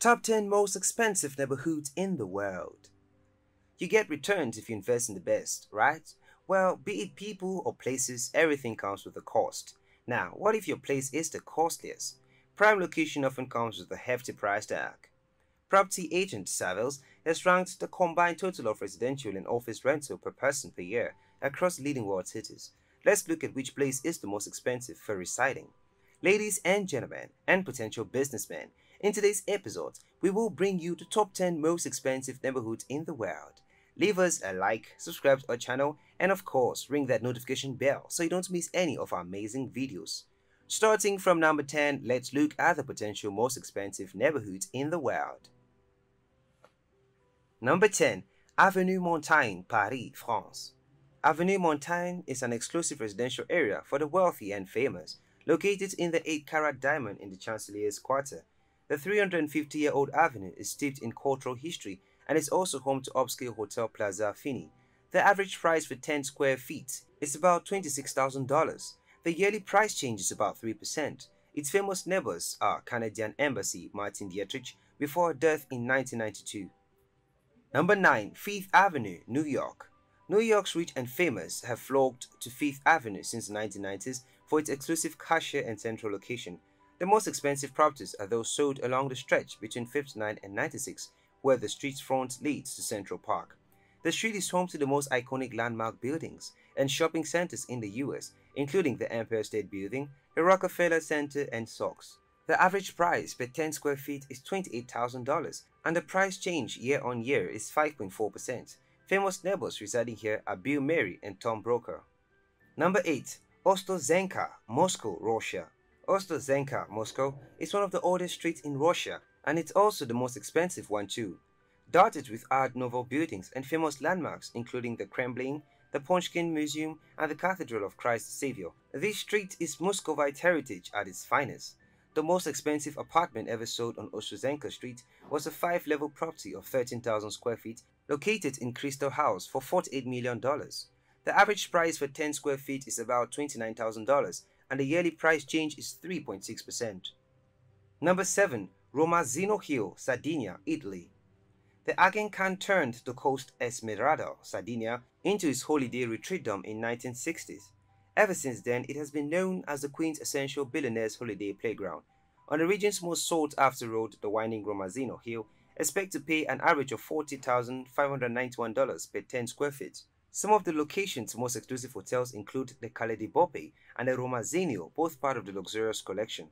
Top 10 most expensive neighborhoods in the world. You get returns if you invest in the best, right? Well, be it people or places, everything comes with a cost. Now, what if your place is the costliest? Prime location often comes with a hefty price tag. Property agent Savills has ranked the combined total of residential and office rental per person per year across leading world cities. Let's look at which place is the most expensive for residing. Ladies and gentlemen, and potential businessmen, in today's episode, we will bring you the top 10 most expensive neighborhoods in the world. Leave us a like, subscribe to our channel, and of course, ring that notification bell so you don't miss any of our amazing videos. Starting from number 10, let's look at the potential most expensive neighborhoods in the world. Number 10. Avenue Montaigne, Paris, France. Avenue Montaigne is an exclusive residential area for the wealthy and famous, located in the 8-carat diamond in the Chancelleries Quarter. The 350-year-old avenue is steeped in cultural history and is also home to upscale hotel Plaza Fini. The average price for 10 square feet is about $26,000. The yearly price change is about 3%. Its famous neighbors are Canadian Embassy Martin Dietrich before her death in 1992. Number 9. Fifth Avenue, New York. New York's rich and famous have flocked to Fifth Avenue since the 1990s for its exclusive cashier and central location. The most expensive properties are those sold along the stretch between 59 and 96, where the street's front leads to Central Park. The street is home to the most iconic landmark buildings and shopping centers in the US, including the Empire State Building, the Rockefeller Center, and Saks. The average price per 10 square feet is $28,000, and the price change year on year is 5.4%. Famous neighbors residing here are Bill Murray and Tom Brokaw. Number 8. OSTOZHENKA, Moscow, Russia. OSTOZHENKA, Moscow, is one of the oldest streets in Russia, and it's also the most expensive one too. Dotted with Art Nouveau buildings and famous landmarks including the Kremlin, the Pushkin Museum, and the Cathedral of Christ the Savior, this street is Muscovite heritage at its finest. The most expensive apartment ever sold on OSTOZHENKA Street was a 5-level property of 13,000 square feet located in Crystal House for $48 million. The average price for 10 square feet is about $29,000, and the yearly price change is 3.6%. Number 7. ROMAZZINO Hill, Sardinia, Italy. The Agen Khan turned the coast Esmeralda, Sardinia, into his holiday retreatdom in 1960s. Ever since then, it has been known as the quintessential billionaire's holiday playground. On the region's most sought-after road, the winding ROMAZZINO Hill, expect to pay an average of $40,591 per 10 square feet. Some of the location's most exclusive hotels include the Calle di Boppe and the ROMAZZINO, both part of the luxurious collection.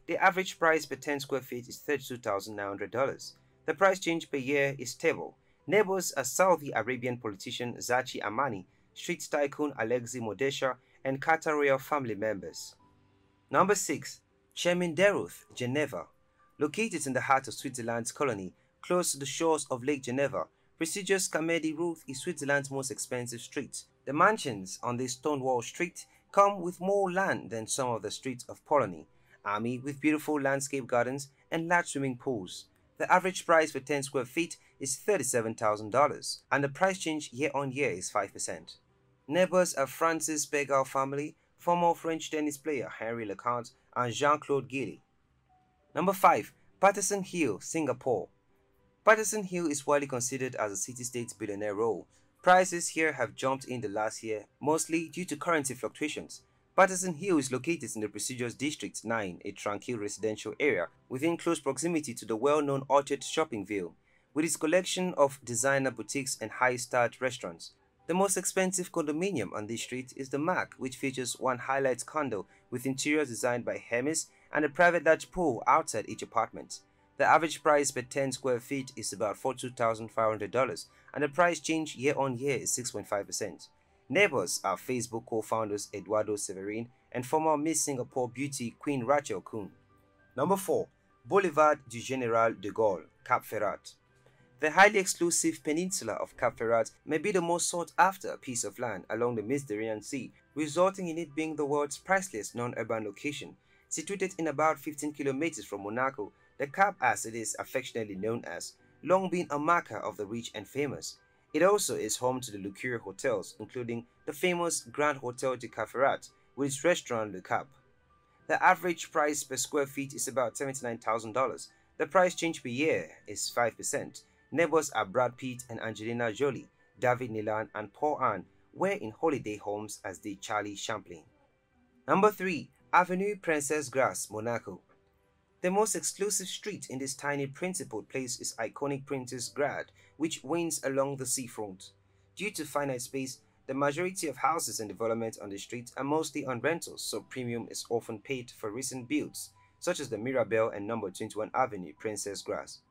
The average price per 10 square feet is $32,900. The price change per year is stable. Neighbors are Saudi Arabian politician Zachi Amani, street tycoon Alexei Modesha, and Qatar royal family members. Number 6. CHEMIN, RUTH, Geneva. Located in the heart of Switzerland's colony, close to the shores of Lake Geneva, prestigious Camedi Ruth is Switzerland's most expensive street. The mansions on this Stonewall Street come with more land than some of the streets of Poland, army with beautiful landscape gardens and large swimming pools. The average price for 10 square feet is $37,000, and the price change year on year is 5%. Neighbors are Francis Begal family, former French tennis player Henri Leconte, and Jean-Claude Gilly. Number 5. Paterson Hill, Singapore. Paterson Hill is widely considered as a city-state billionaire role. Prices here have jumped in the last year, mostly due to currency fluctuations. Paterson Hill is located in the prestigious District 9, a tranquil residential area within close proximity to the well-known Orchard Shoppingville, with its collection of designer boutiques and high-starred restaurants. The most expensive condominium on this street is the Mac, which features one highlight condo with interiors designed by Hermes and a private large pool outside each apartment. The average price per 10 square feet is about $42,500, and the price change year on year is 6.5%. Neighbors are Facebook co-founders Eduardo Severin and former Miss Singapore beauty Queen Rachel Kuhn. Number 4. Boulevard du Général de Gaulle, Cap Ferrat. The highly exclusive peninsula of Cap Ferrat may be the most sought-after piece of land along the Mediterranean Sea, resulting in it being the world's priceliest non-urban location. Situated in about 15 kilometers from Monaco, the Cap, as it is affectionately known as, long been a marker of the rich and famous. It also is home to the luxurious hotels, including the famous Grand Hotel de Cap Ferrat with its restaurant Le Cap. The average price per square feet is about $79,000. The price change per year is 5%. Neighbors are Brad Pitt and Angelina Jolie, David Nilan and Paul Ann were in holiday homes as did Charlie Chaplin. Number 3. Avenue Princess Grasse, Monaco. The most exclusive street in this tiny principal place is iconic Princess Grade, which winds along the seafront. Due to finite space, the majority of houses and developments on the street are mostly on rentals, so premium is often paid for recent builds, such as the Mirabelle and No. 21 Avenue, Princess Grasse.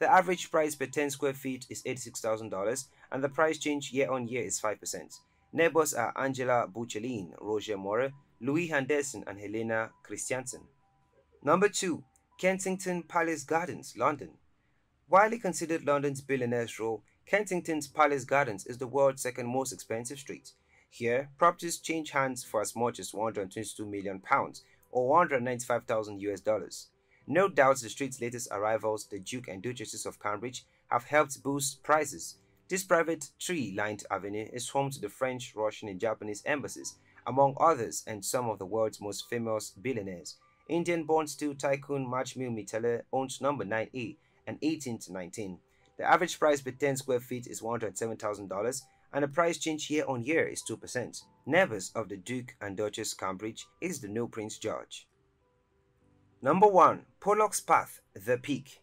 The average price per 10 square feet is $86,000, and the price change year on year is 5%. Neighbors are Angela Boucheline, Roger Moore, Louis Henderson, and Helena Christiansen. Number 2. Kensington Palace Gardens, London. Widely considered London's billionaire's row, Kensington's Palace Gardens is the world's second most expensive street. Here, properties change hands for as much as £122 million or 195,000 US dollars. No doubt the street's latest arrivals, the Duke and Duchesses of Cambridge, have helped boost prices. This private tree-lined avenue is home to the French, Russian, and Japanese embassies, among others, and some of the world's most famous billionaires. Indian-born steel tycoon Majmil Mittal owns number 9A and 18 to 19. The average price per 10 square feet is $107,000, and the price change year on year is 2%. Neighbors of the Duke and Duchess Cambridge is the new Prince George. Number 1. POLLOCK'S Path, The Peak.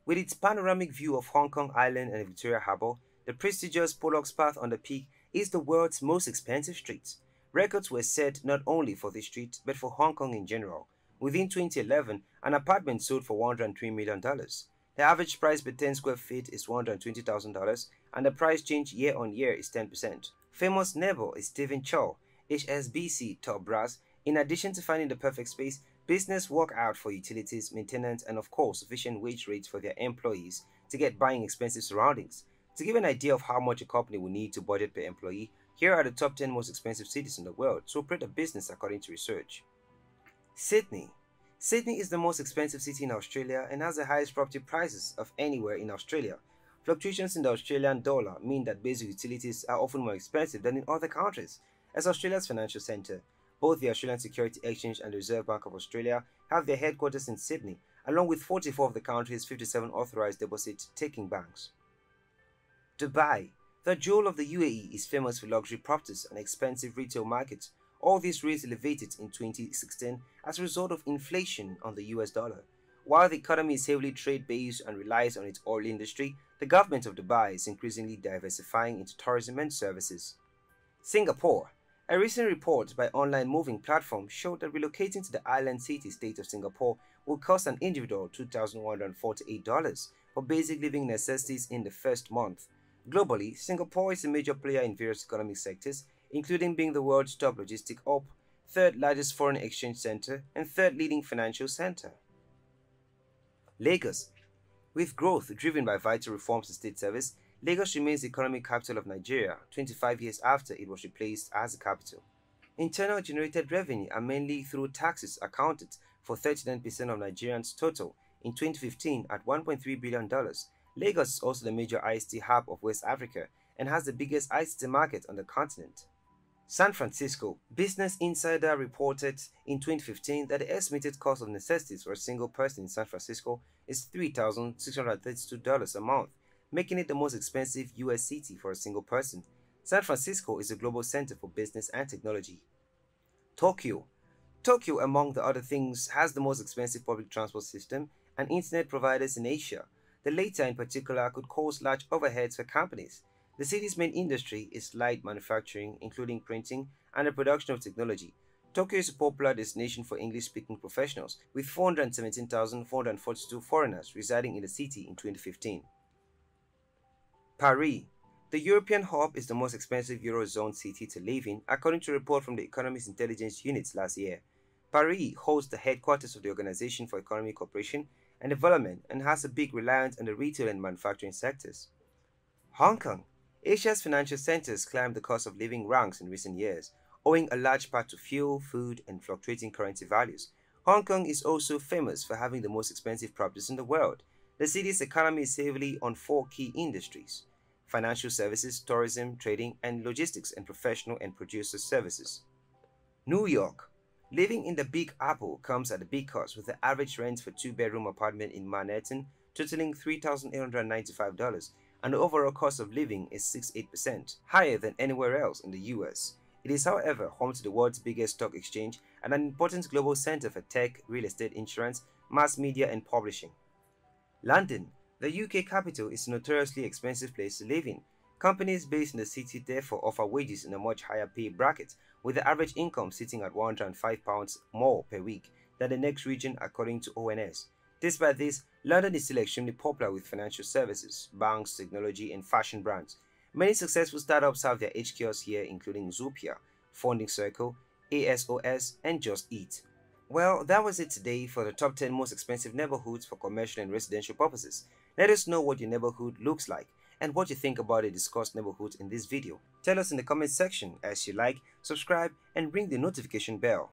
With its panoramic view of Hong Kong Island and Victoria Harbour, the prestigious POLLOCK'S Path on the Peak is the world's most expensive street. Records were set not only for this street but for Hong Kong in general. Within 2011, an apartment sold for $103 million. The average price per 10 square feet is $120,000, and the price change year on year is 10%. Famous neighbor is Stephen Chow, HSBC top brass. In addition to finding the perfect space, business work out for utilities, maintenance, and of course sufficient wage rates for their employees to get buying expensive surroundings. To give an idea of how much a company will need to budget per employee, here are the top 10 most expensive cities in the world to operate a business according to research. Sydney. Sydney is the most expensive city in Australia and has the highest property prices of anywhere in Australia. Fluctuations in the Australian dollar mean that basic utilities are often more expensive than in other countries. As Australia's financial centre, both the Australian Security Exchange and the Reserve Bank of Australia have their headquarters in Sydney, along with 44 of the country's 57 authorised deposit-taking banks. Dubai. The jewel of the UAE is famous for luxury properties and expensive retail markets. All these rates elevated in 2016 as a result of inflation on the US dollar. While the economy is heavily trade-based and relies on its oil industry, the government of Dubai is increasingly diversifying into tourism and services. Singapore. A recent report by online moving platform showed that relocating to the island city-state of Singapore will cost an individual $2,148 for basic living necessities in the first month. Globally, Singapore is a major player in various economic sectors, including being the world's top logistic hub, third largest foreign exchange center, and third leading financial center. Lagos. With growth driven by vital reforms to state service, Lagos remains the economic capital of Nigeria 25 years after it was replaced as the capital. Internal generated revenue are mainly through taxes accounted for 39% of Nigerians' total in 2015 at $1.3 billion. Lagos is also the major ICT hub of West Africa and has the biggest ICT market on the continent. San Francisco. Business Insider reported in 2015 that the estimated cost of necessities for a single person in San Francisco is $3,632 a month, making it the most expensive US city for a single person. San Francisco is a global center for business and technology. Tokyo. Tokyo, among the other things, has the most expensive public transport system and internet providers in Asia. The latter in particular could cause large overheads for companies. The city's main industry is light manufacturing, including printing and the production of technology. Tokyo is a popular destination for English-speaking professionals, with 417,442 foreigners residing in the city in 2015. Paris. The European hub is the most expensive Eurozone city to live in, according to a report from the Economist Intelligence Unit last year. Paris holds the headquarters of the Organization for Economic Cooperation and Development and has a big reliance on the retail and manufacturing sectors. Hong Kong. Asia's financial centers climbed the cost of living ranks in recent years, owing a large part to fuel, food, and fluctuating currency values. Hong Kong is also famous for having the most expensive properties in the world. The city's economy is heavily on four key industries: financial services, tourism, trading, and logistics and professional and producer services. New York. Living in the Big Apple comes at a big cost, with the average rent for two-bedroom apartment in Manhattan totaling $3,895, and the overall cost of living is 68% higher than anywhere else in the US. It is, however, home to the world's biggest stock exchange and an important global center for tech, real estate, insurance, mass media, and publishing. London, the UK capital, is a notoriously expensive place to live in. Companies based in the city therefore offer wages in a much higher pay bracket, with the average income sitting at £105 more per week than the next region according to ONS. Despite this, London is still extremely popular with financial services, banks, technology, and fashion brands. Many successful startups have their HQs here, including Zoopia, Funding Circle, ASOS, and Just Eat. Well, that was it today for the top 10 most expensive neighborhoods for commercial and residential purposes. Let us know what your neighborhood looks like and what you think about the discussed neighborhoods in this video. Tell us in the comment section as you like, subscribe, and ring the notification bell.